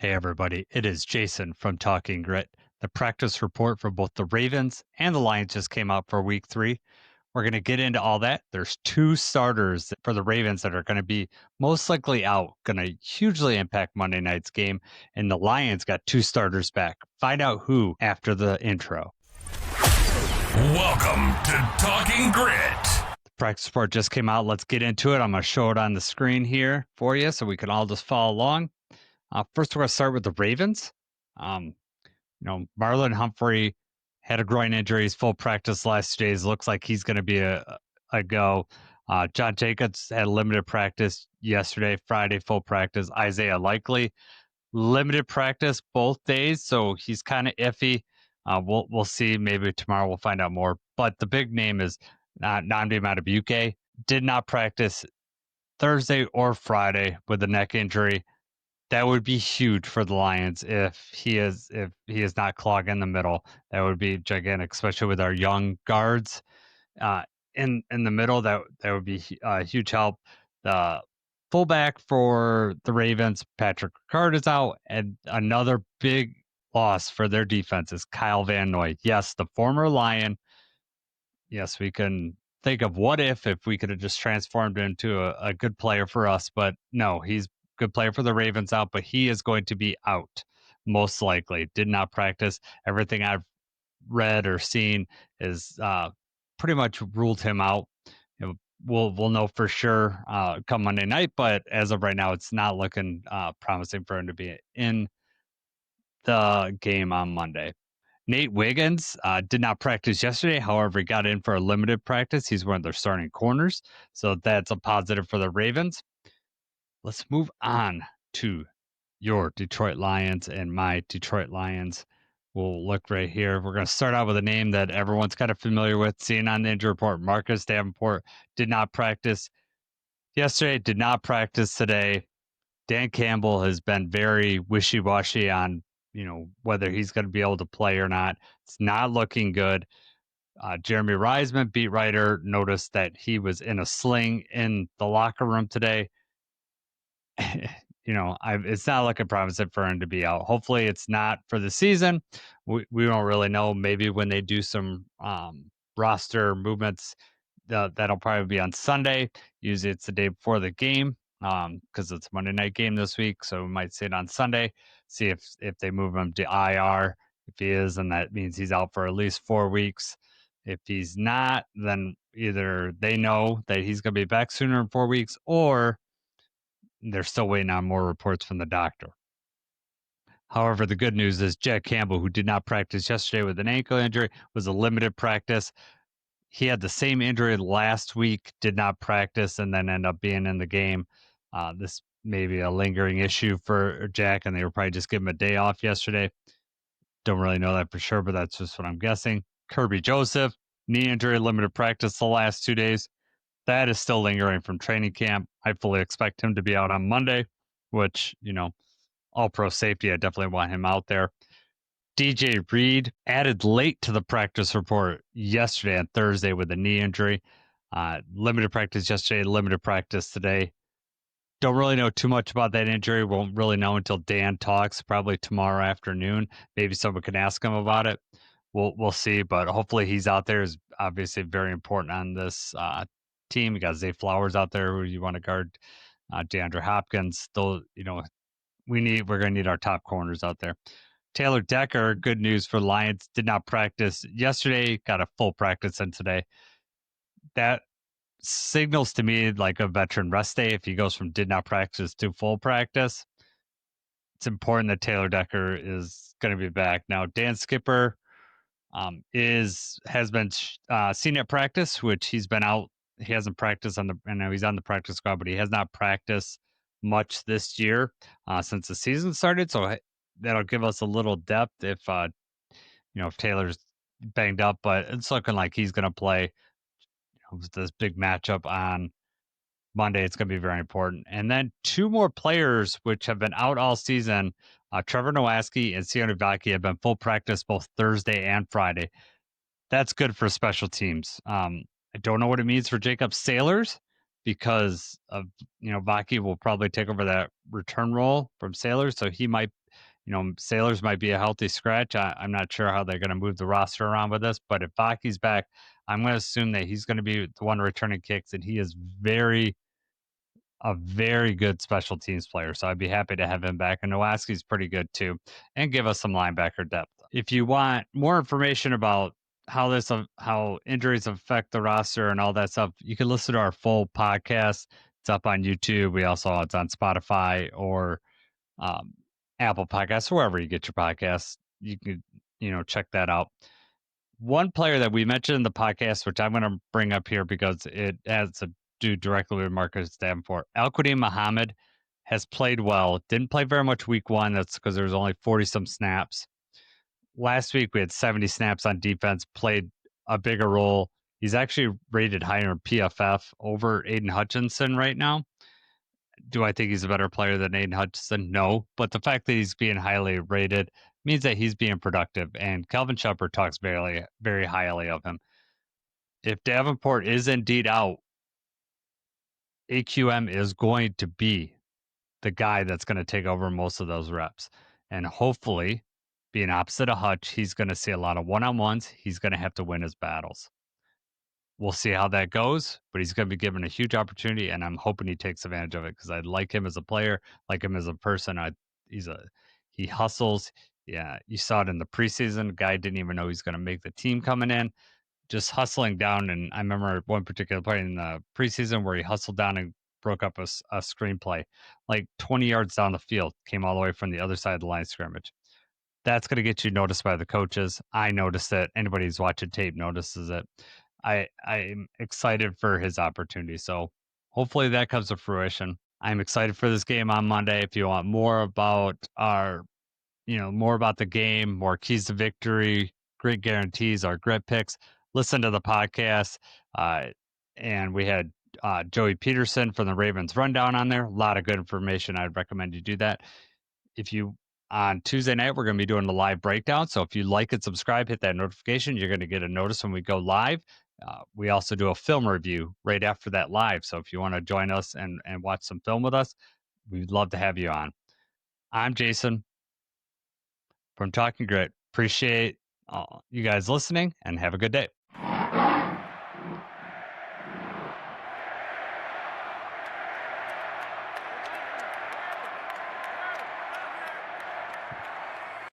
Hey everybody, it is Jason from Talking Grit. The practice report for both the Ravens and the Lions just came out for week 3. We're going to get into all that. There's two starters for the Ravens that are going to be most likely out, going to hugely impact Monday night's game. And the Lions got two starters back. Find out who after the intro. Welcome to Talking Grit. The practice report just came out. Let's get into it. I'm going to show it on the screen here for you so we can all just follow along. First, we're going to start with the Ravens. Um, Marlon Humphrey had a groin injury. He's full practice last 2 days. Looks like he's going to be a go. John Jacobs had limited practice yesterday, Friday, full practice. Isaiah Likely, limited practice both days. So he's kind of iffy. We'll see. Maybe tomorrow we'll find out more. But the big name is Nnamdi Madubuike. Did not practice Thursday or Friday with a neck injury. That would be huge for the Lions if he is not clogging the middle. That would be gigantic, especially with our young guards uh, in the middle. That would be a huge help. The fullback for the Ravens, Patrick Ricard, is out, and another big loss for their defense is Kyle Van Noy. Yes, the former Lion. Yes, we can think of what if we could have just transformed him into a good player for us, but no, he's good player for the Ravens out, but he is going to be out most likely. Did not practice. Everything I've read or seen is pretty much ruled him out. We'll know for sure come Monday night, but as of right now, it's not looking promising for him to be in the game on Monday. Nate Wiggins did not practice yesterday. However, he got in for a limited practice. He's one of their starting corners. So that's a positive for the Ravens. Let's move on to your Detroit Lions and my Detroit Lions. We'll look right here. We're going to start out with a name that everyone's kind of familiar with, seeing on the injury report. Marcus Davenport did not practice yesterday, did not practice today. Dan Campbell has been very wishy-washy on, whether he's going to be able to play or not. It's not looking good. Jeremy Reisman, beat writer, noticed that he was in a sling in the locker room today. It's not looking promising for him to be out. Hopefully, it's not for the season. We don't really know. Maybe when they do some roster movements, that'll probably be on Sunday. Usually, it's the day before the game because it's a Monday night game this week. So we might see it on Sunday. See if they move him to IR. If he is, then that means he's out for at least 4 weeks. If he's not, then either they know that he's going to be back sooner than 4 weeks, or they're still waiting on more reports from the doctor. However, the good news is Jack Campbell, who did not practice yesterday with an ankle injury, was a limited practice. He had the same injury last week, did not practice, and then end up being in the game. This may be a lingering issue for Jack, and they were probably just giving him a day off yesterday. Don't really know that for sure, but that's just what I'm guessing. Kirby Joseph, knee injury, limited practice the last 2 days. That is still lingering from training camp. I fully expect him to be out on Monday, which, all pro safety. I definitely want him out there. DJ Reed added late to the practice report yesterday and Thursday with a knee injury. Limited practice yesterday, limited practice today. Don't really know too much about that injury. Won't really know until Dan talks, probably tomorrow afternoon. Maybe someone can ask him about it. We'll see, but hopefully he's out there. Is obviously very important on this team. You got Zay Flowers out there who you want to guard. DeAndre Hopkins. Still, we're going to need our top corners out there. Taylor Decker, good news for the Lions, did not practice yesterday, got a full practice in today. That signals to me like a veteran rest day if he goes from did not practice to full practice. It's important that Taylor Decker is going to be back. Now, Dan Skipper has been seen at practice, which he's been out. He hasn't practiced I know he's on the practice squad, but he has not practiced much this year since the season started. So that'll give us a little depth if Taylor's banged up, but it's looking like he's going to play with this big matchup on Monday. It's going to be very important. And then two more players which have been out all season, Trevor Nowaski and Sione Vaki, have been full practice both Thursday and Friday. That's good for special teams. I don't know what it means for Jacob Sailors. because of Vaki will probably take over that return role from Sailors, so he might Sailors might be a healthy scratch. I'm not sure how they're going to move the roster around with this, but if Baki's back, I'm going to assume that he's going to be the one returning kicks, and he is a very good special teams player. So I'd be happy to have him back. And Nowaski's pretty good too, and give us some linebacker depth. If you want more information about how injuries affect the roster and all that stuff, you can listen to our full podcast. It's up on YouTube. It's on Spotify or um, Apple Podcasts, wherever you get your podcasts. You can check that out. One player that we mentioned in the podcast, which I'm going to bring up here because it has to do directly with Marcus Davenport. Al-Qadim Muhammad has played well. Didn't play very much week one. That's because there was only 40 some snaps. Last week we had 70 snaps on defense, played a bigger role. He's actually rated higher in PFF over Aiden Hutchinson right now. Do I think he's a better player than Aiden Hutchinson? No. But the fact that he's being highly rated means that he's being productive. And Kelvin Shepard talks very, very highly of him. If Davenport is indeed out, AQM is going to be the guy that's going to take over most of those reps. And hopefully, being opposite of Hutch, he's going to see a lot of one on ones. He's going to have to win his battles. We'll see how that goes, but he's going to be given a huge opportunity, and I'm hoping he takes advantage of it because I like him as a player, like him as a person. He hustles. Yeah, you saw it in the preseason. Guy didn't even know he's going to make the team coming in, just hustling down. And I remember one particular play in the preseason where he hustled down and broke up a screenplay, like 20 yards down the field, came all the way from the other side of the line of scrimmage. That's going to get you noticed by the coaches. I noticed it. Anybody who's watching tape notices it. I'm excited for his opportunity. So hopefully that comes to fruition. I'm excited for this game on Monday. If you want more about the game, more keys to victory, great guarantees, our grit picks, listen to the podcast. Uh, and we had Joey Peterson from the Ravens rundown on there. A lot of good information. I'd recommend you do that. If you On Tuesday night, we're going to be doing the live breakdown. So if you like and subscribe, hit that notification. You're going to get a notice when we go live. We also do a film review right after that live. So if you want to join us and watch some film with us, we'd love to have you on. I'm Jason from Talking Grit. Appreciate you guys listening and have a good day.